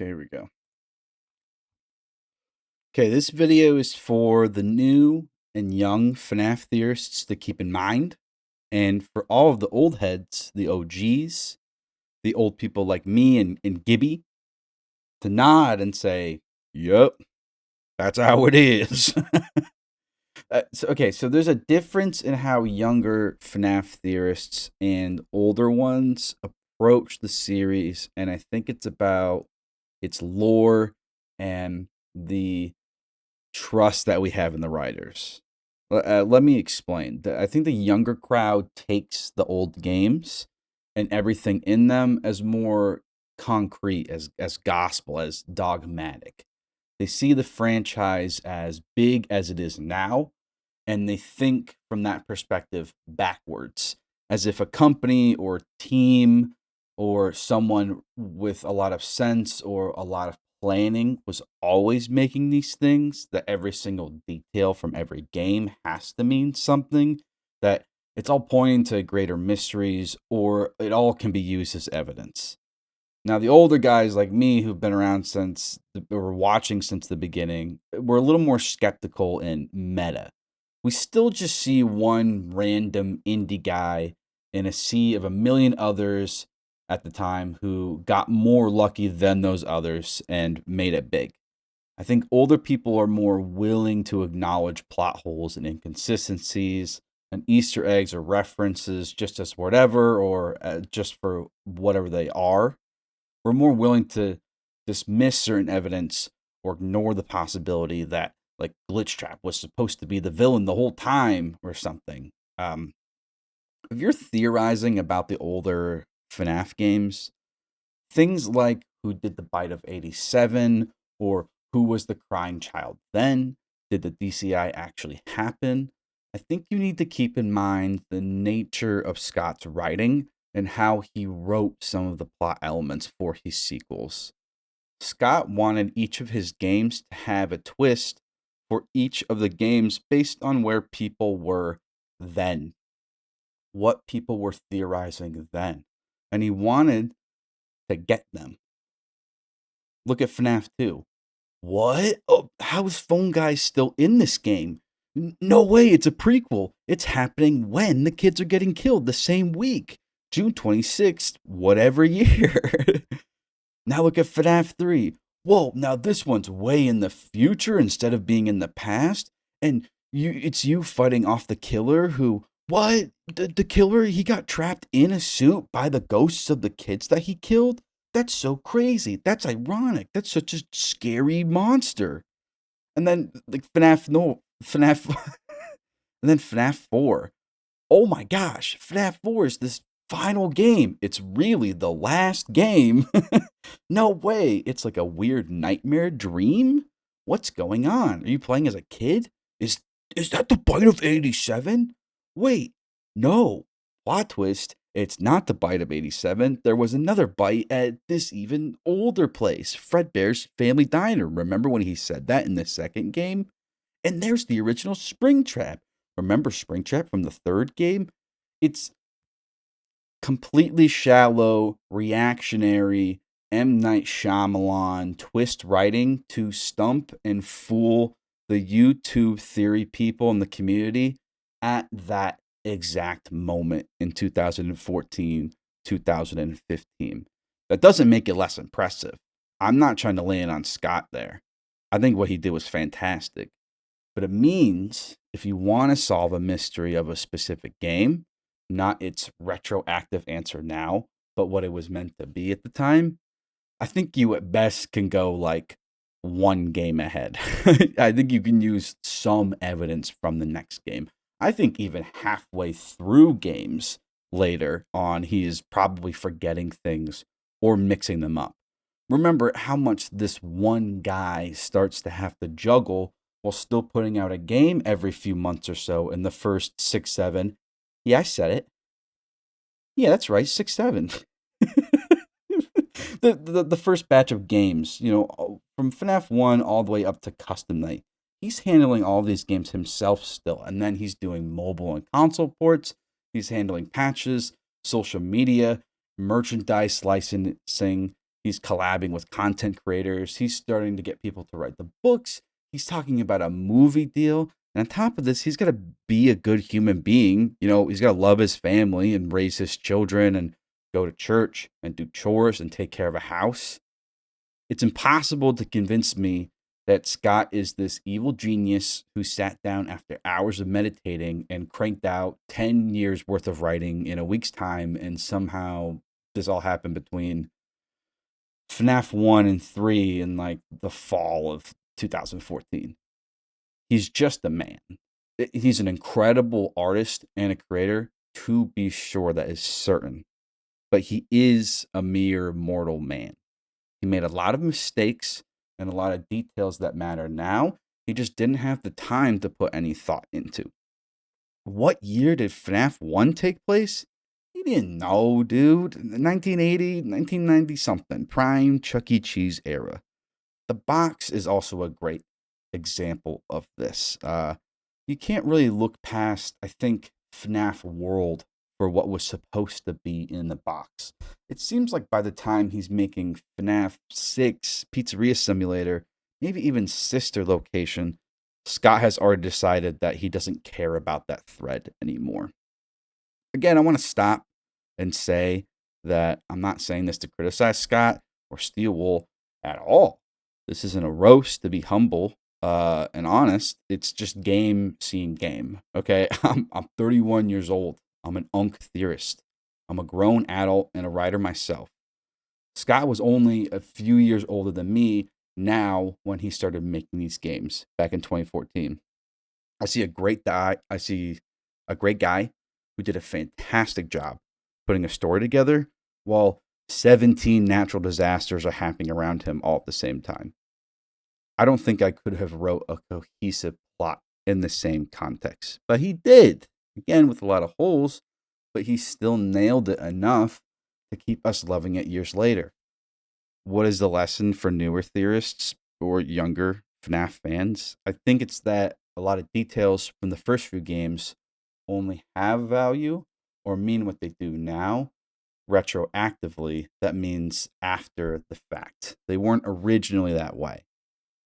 Okay, here we go. Okay, this video is for the new and young FNAF theorists to keep in mind, and for all of the old heads, the OGs, the old people like me and Gibby, to nod and say, "Yep, that's how it is." So there's a difference in how younger FNAF theorists and older ones approach the series, and I think it's about its lore and the trust that we have in the writers. Let me explain. I think the younger crowd takes the old games and everything in them as more concrete, as gospel, as dogmatic. They see the franchise as big as it is now, and they think from that perspective backwards, as if a company or team or someone with a lot of sense or a lot of planning was always making these things, that every single detail from every game has to mean something, that it's all pointing to greater mysteries, or it all can be used as evidence. Now, the older guys like me who've been around or watching since the beginning, we're a little more skeptical and meta. We still just see one random indie guy in a sea of a million others at the time who got more lucky than those others and made it big. I think older people are more willing to acknowledge plot holes and inconsistencies and Easter eggs or references just as whatever, or just for whatever they are. We're more willing to dismiss certain evidence or ignore the possibility that, like, Glitchtrap was supposed to be the villain the whole time or something. If you're theorizing about the older FNAF games, things like who did the bite of 87, or who was the crying child then, did the DCI actually happen? I think you need to keep in mind the nature of Scott's writing and how he wrote some of the plot elements for his sequels. Scott wanted each of his games to have a twist for each of the games based on where people were then, what people were theorizing then. And he wanted to get them. Look at FNAF 2. What? Oh, how is Phone Guy still in this game? No way, it's a prequel. It's happening when the kids are getting killed the same week. June 26th, whatever year. Now look at FNAF 3. Whoa, now this one's way in the future instead of being in the past. And it's you fighting off the killer who, what? The killer, he got trapped in a suit by the ghosts of the kids that he killed? That's so crazy. That's ironic. That's such a scary monster. And then, like, FNAF, and then FNAF 4. Oh my gosh, FNAF 4 is this final game. It's really the last game. No way. It's like a weird nightmare dream. What's going on? Are you playing as a kid? Is that the bite of 87? Wait, no. Plot twist. It's not the bite of 87. There was another bite at this even older place, Fredbear's Family Diner. Remember when he said that in the second game? And there's the original Springtrap. Remember Springtrap from the third game? It's completely shallow, reactionary, M. Night Shyamalan twist writing to stump and fool the YouTube theory people in the community at that exact moment in 2014, 2015. That doesn't make it less impressive. I'm not trying to lay it on Scott there. I think what he did was fantastic. But it means if you want to solve a mystery of a specific game, not its retroactive answer now, but what it was meant to be at the time, I think you at best can go like one game ahead. I think you can use some evidence from the next game. I think even halfway through games later on, he is probably forgetting things or mixing them up. Remember how much this one guy starts to have to juggle while still putting out a game every few months or so in the first 6, 7. Yeah, I said it. Yeah, that's right, 6, 7. The first batch of games, from FNAF 1 all the way up to Custom Night. He's handling all these games himself still, and then he's doing mobile and console ports. He's handling patches, social media, merchandise licensing, He's collabing with content creators. He's starting to get people to write the books. He's talking about a movie deal. And on top of this, he's got to be a good human being. He's got to love his family and raise his children and go to church and do chores and take care of a house. It's impossible to convince me that Scott is this evil genius who sat down after hours of meditating and cranked out 10 years worth of writing in a week's time, and somehow this all happened between FNAF 1 and 3 in like the fall of 2014. He's just a man. He's an incredible artist and a creator, to be sure, that is certain. But he is a mere mortal man. He made a lot of mistakes and a lot of details that matter now. He just didn't have the time to put any thought into. What year did FNAF 1 take place? He didn't know, dude. 1980, 1990 something. Prime Chuck E. Cheese era. The box is also a great example of this. You can't really look past, I think, FNAF World for what was supposed to be in the box. It seems like by the time he's making FNAF 6, Pizzeria Simulator, maybe even Sister Location, Scott has already decided that he doesn't care about that thread anymore. Again, I want to stop and say that I'm not saying this to criticize Scott or steal wool at all. This isn't a roast, to be humble and honest. It's just game seeing game. Okay, I'm 31 years old. I'm an unk theorist. I'm a grown adult and a writer myself. Scott was only a few years older than me now when he started making these games back in 2014. I see a great guy who did a fantastic job putting a story together while 17 natural disasters are happening around him all at the same time. I don't think I could have wrote a cohesive plot in the same context, but he did. Again, with a lot of holes, but he still nailed it enough to keep us loving it years later. What is the lesson for newer theorists or younger FNAF fans? I think it's that a lot of details from the first few games only have value or mean what they do now retroactively. That means after the fact. They weren't originally that way.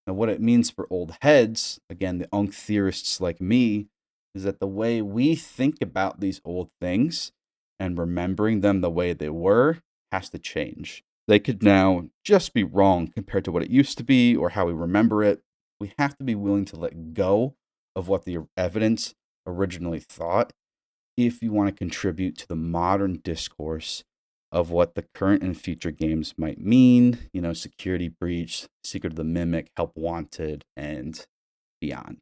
Now, what it means for old heads, again, the unk theorists like me, is that the way we think about these old things and remembering them the way they were has to change. They could now just be wrong compared to what it used to be or how we remember it. We have to be willing to let go of what the evidence originally thought if you want to contribute to the modern discourse of what the current and future games might mean, Security Breach, Secret of the Mimic, Help Wanted, and beyond.